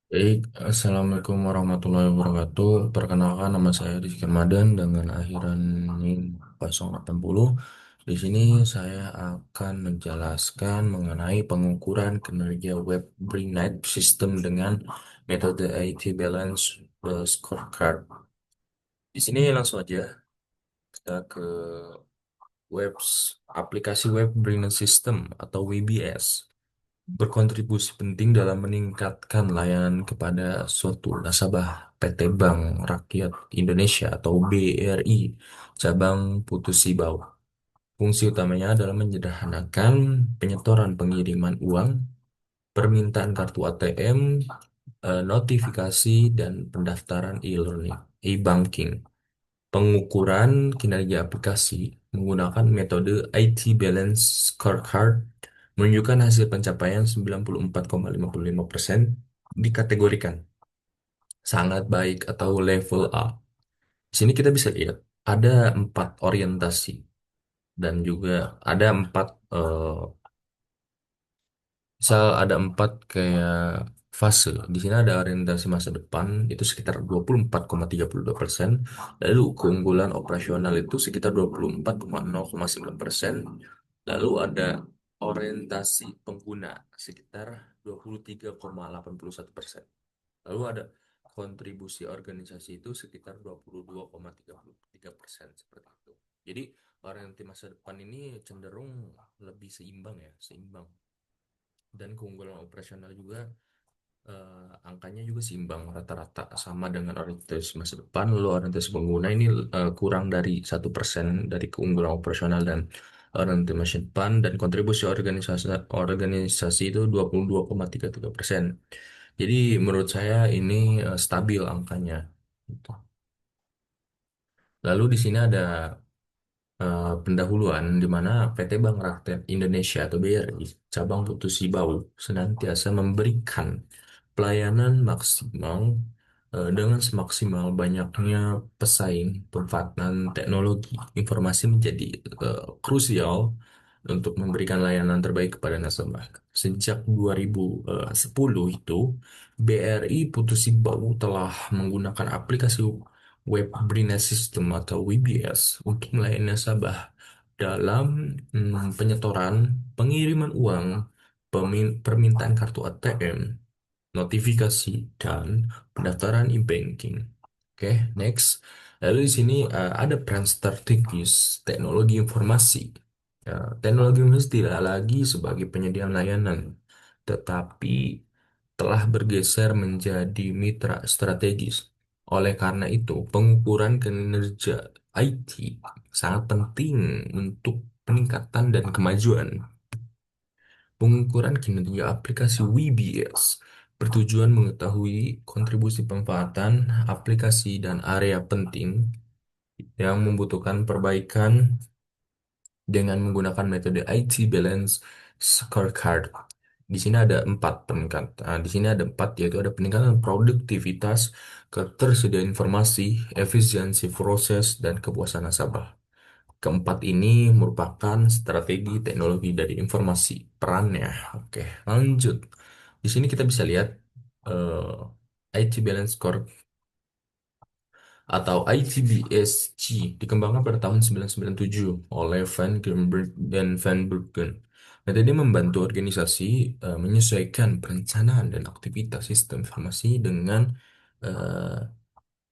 Baik, Assalamualaikum warahmatullahi wabarakatuh. Perkenalkan nama saya Rizky Ramadan dengan akhiran NIM 080. Di sini saya akan menjelaskan mengenai pengukuran kinerja web Brinite System dengan metode IT Balance Scorecard. Di sini langsung aja kita ke aplikasi web Brinite System atau WBS. Berkontribusi penting dalam meningkatkan layanan kepada suatu nasabah PT Bank Rakyat Indonesia atau BRI cabang Putus Sibau. Fungsi utamanya adalah menyederhanakan penyetoran pengiriman uang, permintaan kartu ATM, notifikasi, dan pendaftaran e-learning, e-banking. Pengukuran kinerja aplikasi menggunakan metode IT Balance Scorecard menunjukkan hasil pencapaian 94,55% dikategorikan sangat baik atau level A. Di sini kita bisa lihat ada 4 orientasi dan juga ada misal ada 4 kayak fase. Di sini ada orientasi masa depan itu sekitar 24,32%. Lalu keunggulan operasional itu sekitar 24,09%. Lalu ada orientasi pengguna sekitar 23,81%. Lalu ada kontribusi organisasi itu sekitar 22,33% seperti itu. Jadi orientasi masa depan ini cenderung lebih seimbang ya, seimbang. Dan keunggulan operasional juga angkanya juga seimbang rata-rata sama dengan orientasi masa depan. Lalu orientasi pengguna ini kurang dari 1% dari keunggulan operasional dan orientasi masa depan, dan kontribusi organisasi organisasi itu 22,33%. Jadi menurut saya ini stabil angkanya. Gitu. Lalu di sini ada pendahuluan di mana PT Bank Rakyat Indonesia atau BRI cabang Putus Sibau senantiasa memberikan pelayanan maksimal dengan semaksimal banyaknya pesaing. Pemanfaatan teknologi informasi menjadi krusial untuk memberikan layanan terbaik kepada nasabah. Sejak 2010 itu, BRI Putus Sibau telah menggunakan aplikasi Web Brina System atau WBS untuk melayani nasabah dalam penyetoran, pengiriman uang, permintaan kartu ATM, notifikasi, dan pendaftaran e-banking. Oke, next. Lalu di sini ada peran strategis teknologi informasi. Teknologi informasi tidak lagi sebagai penyedia layanan, tetapi telah bergeser menjadi mitra strategis. Oleh karena itu, pengukuran kinerja IT sangat penting untuk peningkatan dan kemajuan. Pengukuran kinerja aplikasi WBS bertujuan mengetahui kontribusi pemanfaatan aplikasi dan area penting yang membutuhkan perbaikan dengan menggunakan metode IT Balance Scorecard. Di sini ada 4 peningkatan. Di sini ada 4, yaitu ada peningkatan produktivitas, ketersediaan informasi, efisiensi proses, dan kepuasan nasabah. Keempat ini merupakan strategi teknologi dari informasi perannya. Oke, lanjut. Di sini kita bisa lihat IT Balance Score atau ITBSG dikembangkan pada tahun 1997 oleh Van Grimberg dan Van Bruggen. Metode membantu organisasi menyesuaikan perencanaan dan aktivitas sistem informasi dengan eh,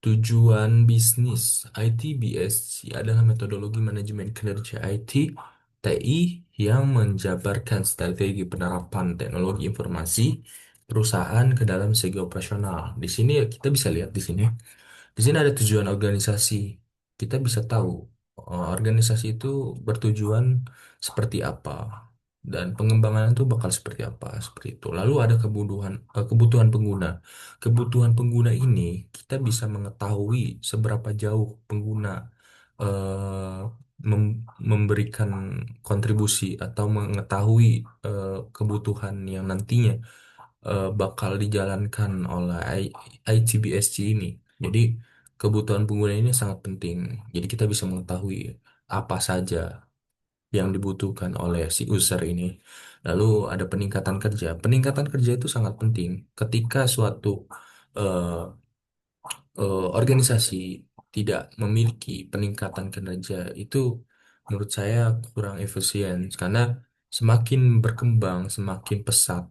tujuan bisnis. ITBSG adalah metodologi manajemen kinerja IT TI yang menjabarkan strategi penerapan teknologi informasi perusahaan ke dalam segi operasional. Di sini kita bisa lihat di sini. Di sini ada tujuan organisasi. Kita bisa tahu organisasi itu bertujuan seperti apa dan pengembangan itu bakal seperti apa, seperti itu. Lalu ada kebutuhan pengguna. Kebutuhan pengguna ini kita bisa mengetahui seberapa jauh pengguna eh, memberikan kontribusi atau mengetahui kebutuhan yang nantinya bakal dijalankan oleh ITBSC ini. Jadi kebutuhan pengguna ini sangat penting. Jadi kita bisa mengetahui apa saja yang dibutuhkan oleh si user ini. Lalu ada peningkatan kerja. Peningkatan kerja itu sangat penting ketika suatu eh, organisasi tidak memiliki peningkatan kinerja itu menurut saya kurang efisien karena semakin berkembang, semakin pesat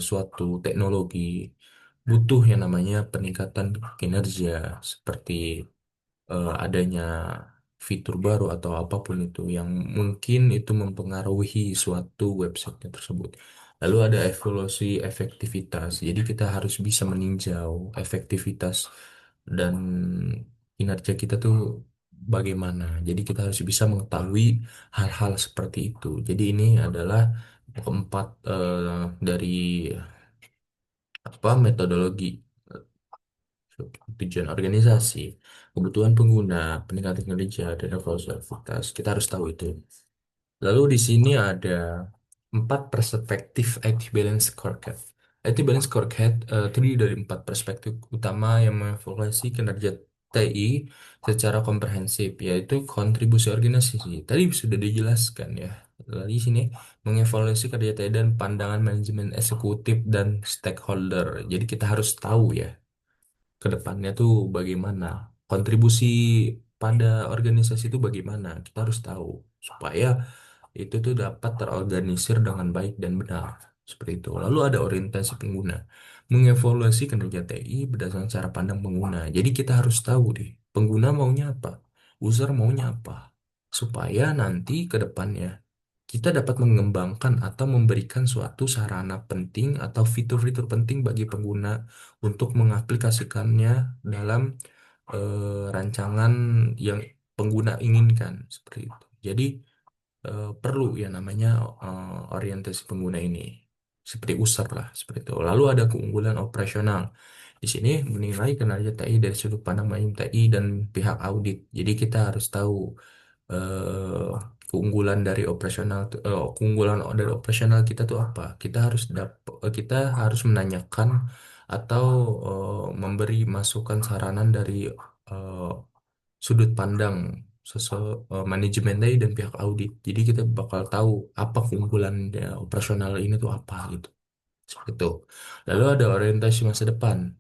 suatu teknologi butuh yang namanya peningkatan kinerja seperti adanya fitur baru atau apapun itu yang mungkin itu mempengaruhi suatu website tersebut. Lalu ada evaluasi efektivitas. Jadi kita harus bisa meninjau efektivitas dan kinerja kita tuh bagaimana. Jadi kita harus bisa mengetahui hal-hal seperti itu. Jadi ini adalah keempat dari apa metodologi tujuan organisasi, kebutuhan pengguna, peningkatan kinerja, dan evaluasi aktivitas. Kita harus tahu itu. Lalu di sini ada empat perspektif IT Balance Scorecard. IT Balance Scorecard terdiri dari empat perspektif utama yang mengevaluasi kinerja TI secara komprehensif, yaitu kontribusi organisasi. Tadi sudah dijelaskan ya. Lalu di sini mengevaluasi kerja TI dan pandangan manajemen eksekutif dan stakeholder. Jadi kita harus tahu ya ke depannya tuh bagaimana kontribusi pada organisasi itu bagaimana kita harus tahu supaya itu tuh dapat terorganisir dengan baik dan benar seperti itu. Lalu ada orientasi pengguna, mengevaluasi kinerja TI berdasarkan cara pandang pengguna. Jadi kita harus tahu deh pengguna maunya apa, user maunya apa, supaya nanti ke depannya kita dapat mengembangkan atau memberikan suatu sarana penting atau fitur-fitur penting bagi pengguna untuk mengaplikasikannya dalam rancangan yang pengguna inginkan seperti itu. Jadi perlu ya namanya orientasi pengguna ini seperti user lah seperti itu. Lalu ada keunggulan operasional. Di sini menilai kinerja TI dari sudut pandang manajemen TI dan pihak audit. Jadi kita harus tahu eh, keunggulan dari keunggulan dari operasional kita tuh apa. Kita harus menanyakan atau memberi masukan saranan dari eh, sudut pandang manajemen TI dan pihak audit. Jadi kita bakal tahu apa keunggulan operasional ini tuh apa gitu. Seperti itu. Lalu ada orientasi masa depan.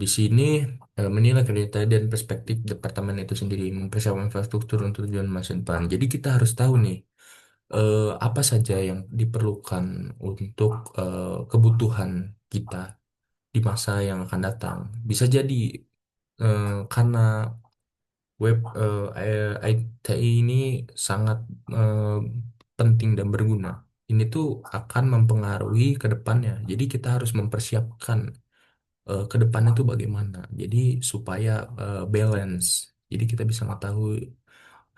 Di sini menilai kereta dan perspektif departemen itu sendiri mempersiapkan infrastruktur untuk tujuan masa depan. Jadi kita harus tahu nih apa saja yang diperlukan untuk kebutuhan kita di masa yang akan datang. Bisa jadi karena ITI ini sangat eh, penting dan berguna. Ini tuh akan mempengaruhi ke depannya. Jadi kita harus mempersiapkan ke depannya tuh bagaimana. Jadi supaya balance. Jadi kita bisa mengetahui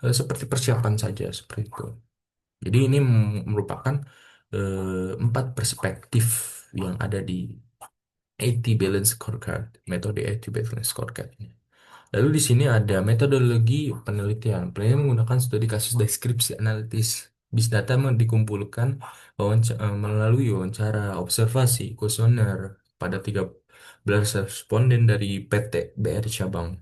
seperti persiapan saja seperti itu. Jadi ini merupakan empat perspektif yang ada di 80 Balance Scorecard, metode 80 Balance Scorecard ini. Lalu di sini ada metodologi penelitian. Penelitian menggunakan studi kasus deskripsi analitis. Bis data dikumpulkan melalui wawancara, observasi, kuesioner pada 13 responden dari PT BRI Cabang.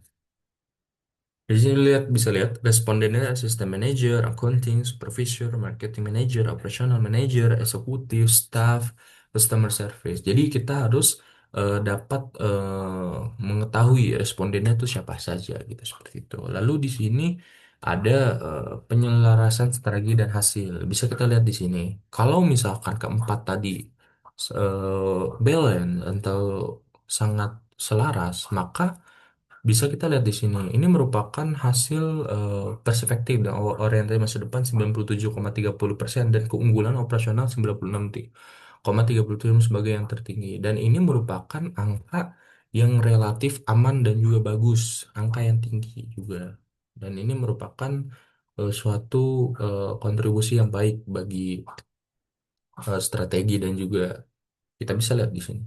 Di sini bisa lihat respondennya assistant manager, accounting, supervisor, marketing manager, operational manager, eksekutif, staff, customer service. Jadi kita harus dapat mengetahui respondennya itu siapa saja gitu seperti itu. Lalu di sini ada penyelarasan strategi dan hasil. Bisa kita lihat di sini. Kalau misalkan keempat tadi balance atau sangat selaras, maka bisa kita lihat di sini. Ini merupakan hasil perspektif dan orientasi masa depan 97,30% dan keunggulan operasional 96,37 sebagai yang tertinggi. Dan ini merupakan angka yang relatif aman dan juga bagus, angka yang tinggi juga. Dan ini merupakan suatu kontribusi yang baik bagi strategi dan juga kita bisa lihat di sini.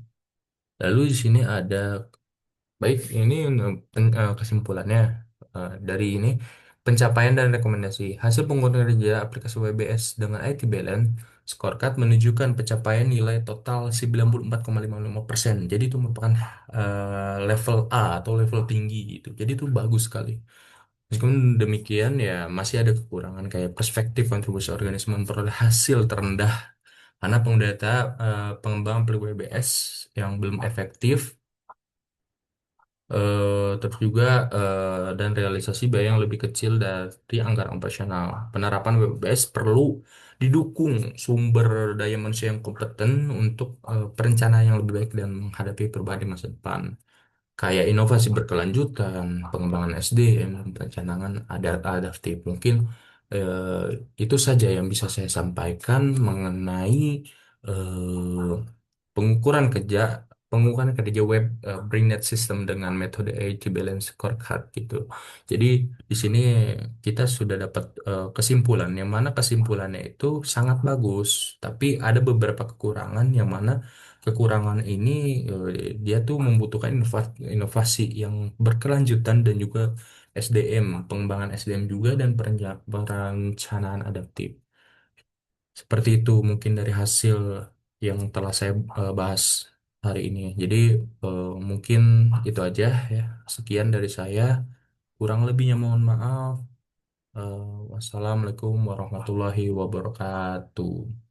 Lalu di sini ada baik, ini kesimpulannya dari ini pencapaian dan rekomendasi hasil penggunaan kerja aplikasi WBS dengan IT Balance Scorecard menunjukkan pencapaian nilai total 94,55%. Jadi itu merupakan level A atau level tinggi gitu. Jadi itu bagus sekali. Meskipun demikian ya masih ada kekurangan kayak perspektif kontribusi organisme memperoleh hasil terendah karena pengembangan PWBS yang belum efektif, terus juga dan realisasi biaya yang lebih kecil dari anggaran operasional. Penerapan WBS perlu didukung sumber daya manusia yang kompeten untuk perencanaan yang lebih baik dan menghadapi perubahan di masa depan. Kayak inovasi berkelanjutan, pengembangan SDM, dan perencanaan adaptif. Mungkin eh, itu saja yang bisa saya sampaikan mengenai eh, pengukuran kerja pengukuran kerja web BrainNet System dengan metode IT Balance Scorecard gitu. Jadi di sini kita sudah dapat kesimpulan, yang mana kesimpulannya itu sangat bagus, tapi ada beberapa kekurangan yang mana kekurangan ini dia tuh membutuhkan inovasi yang berkelanjutan dan juga SDM, pengembangan SDM juga dan perencanaan adaptif. Seperti itu mungkin dari hasil yang telah saya bahas hari ini. Jadi mungkin itu aja ya. Sekian dari saya. Kurang lebihnya mohon maaf. Wassalamualaikum warahmatullahi wabarakatuh.